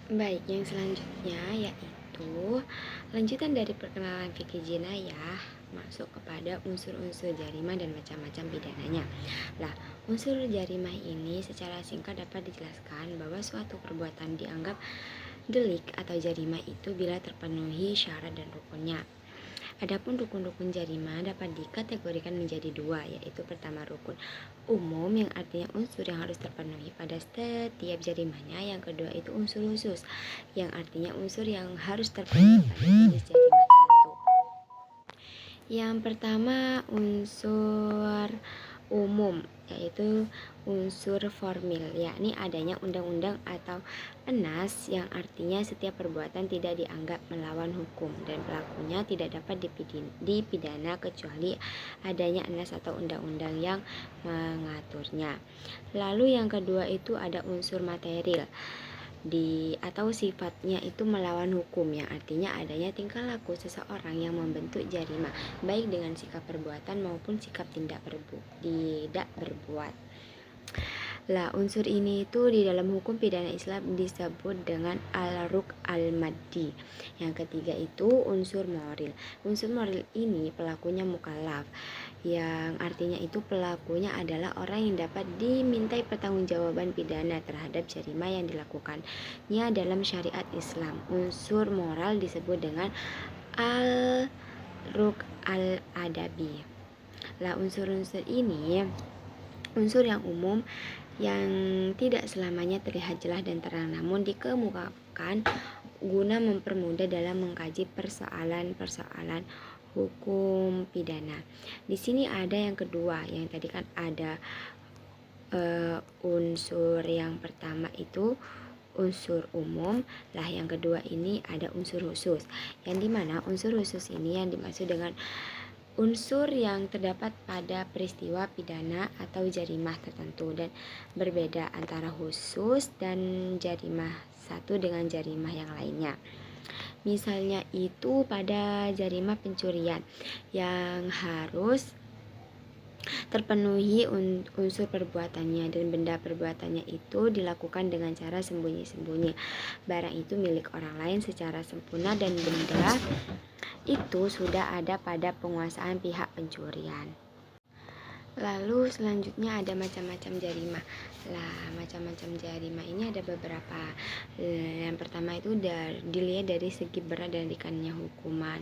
Baik, yang selanjutnya yaitu lanjutan dari perkenalan fikih jinayah masuk kepada unsur-unsur jarimah dan macam-macam pidananya. Lah, unsur jarimah ini secara singkat dapat dijelaskan bahwa suatu perbuatan dianggap delik atau jarimah itu bila terpenuhi syarat dan rukunnya. Adapun rukun-rukun jarimah dapat dikategorikan menjadi dua, yaitu pertama rukun umum yang artinya unsur yang harus terpenuhi pada setiap jarimahnya. Yang kedua itu unsur khusus yang artinya unsur yang harus terpenuhi pada jenis jarimah tertentu. Yang pertama unsur umum, yaitu unsur formil, yakni adanya undang-undang atau nas yang artinya setiap perbuatan tidak dianggap melawan hukum dan pelakunya tidak dapat dipidana kecuali adanya nas atau undang-undang yang mengaturnya. Lalu yang kedua itu ada unsur material atau sifatnya itu melawan hukum, yang artinya adanya tingkah laku seseorang yang membentuk jarimah baik dengan sikap perbuatan maupun sikap tidak berbuat. Lah, unsur ini itu di dalam hukum pidana Islam disebut dengan al-ruk al-maddi. Yang ketiga itu unsur moral. Unsur moral ini pelakunya mukallaf, yang artinya itu pelakunya adalah orang yang dapat dimintai pertanggungjawaban pidana terhadap jarimah yang dilakukannya dalam syariat Islam. Unsur moral disebut dengan al-ruk al-adabi. Lah, unsur-unsur ini unsur yang umum yang tidak selamanya terlihat jelas dan terang, namun dikemukakan guna mempermudah dalam mengkaji persoalan-persoalan hukum pidana. Di sini ada yang kedua, yang tadi kan ada unsur yang pertama itu unsur umum. Lah, yang kedua ini ada unsur khusus, yang dimana unsur khusus ini yang dimaksud dengan unsur yang terdapat pada peristiwa pidana atau jarimah tertentu dan berbeda antara khusus dan jarimah satu dengan jarimah yang lainnya. Misalnya itu pada jarimah pencurian yang harus terpenuhi unsur perbuatannya dan benda perbuatannya itu dilakukan dengan cara sembunyi-sembunyi. Barang itu milik orang lain secara sempurna dan benda itu sudah ada pada penguasaan pihak pencurian. Lalu selanjutnya ada macam-macam jarimah. Lah, macam-macam jarimah ini ada beberapa. Yang pertama itu dilihat dari segi berat dan ringannya hukuman.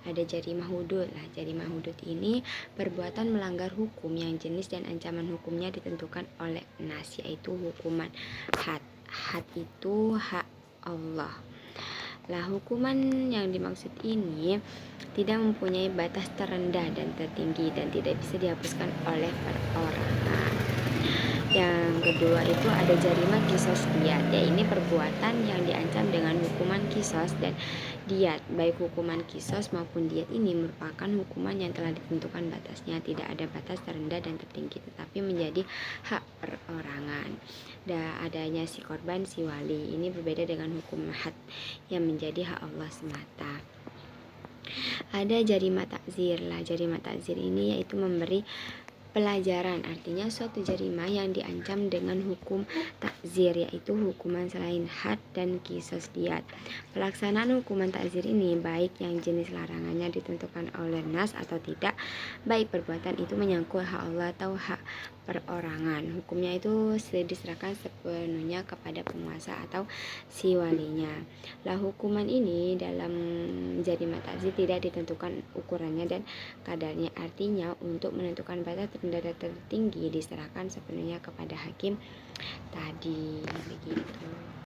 Ada jarimah hudud. Lah, jarimah hudud ini perbuatan melanggar hukum yang jenis dan ancaman hukumnya ditentukan oleh nas, yaitu hukuman had. Had itu hak Allah. Lah, hukuman yang dimaksud ini tidak mempunyai batas terendah dan tertinggi dan tidak bisa dihapuskan oleh perorangan. Yang kedua itu ada jarimah kisos diat, yaitu perbuatan yang diancam dengan hukuman kisos dan diat. Baik hukuman kisos maupun diat ini merupakan hukuman yang telah ditentukan batasnya, tidak ada batas terendah dan tertinggi, tetapi menjadi hak perorangan. Dan adanya si korban si wali ini berbeda dengan hukum had yang menjadi hak Allah semata. Ada jarimah takzir. Lah, jarimah takzir ini yaitu memberi pelajaran, artinya suatu jarimah yang diancam dengan hukum takzir, yaitu hukuman selain had dan kisos diat. Pelaksanaan hukuman takzir ini baik yang jenis larangannya ditentukan oleh nas atau tidak, baik perbuatan itu menyangkut hak Allah atau hak perorangan, hukumnya itu diserahkan sepenuhnya kepada penguasa atau si walinya. Lah, hukuman ini dalam jarimah takzir tidak ditentukan ukurannya dan kadarnya, artinya untuk menentukan batas terendah dan tertinggi diserahkan sepenuhnya kepada hakim tadi, begitu.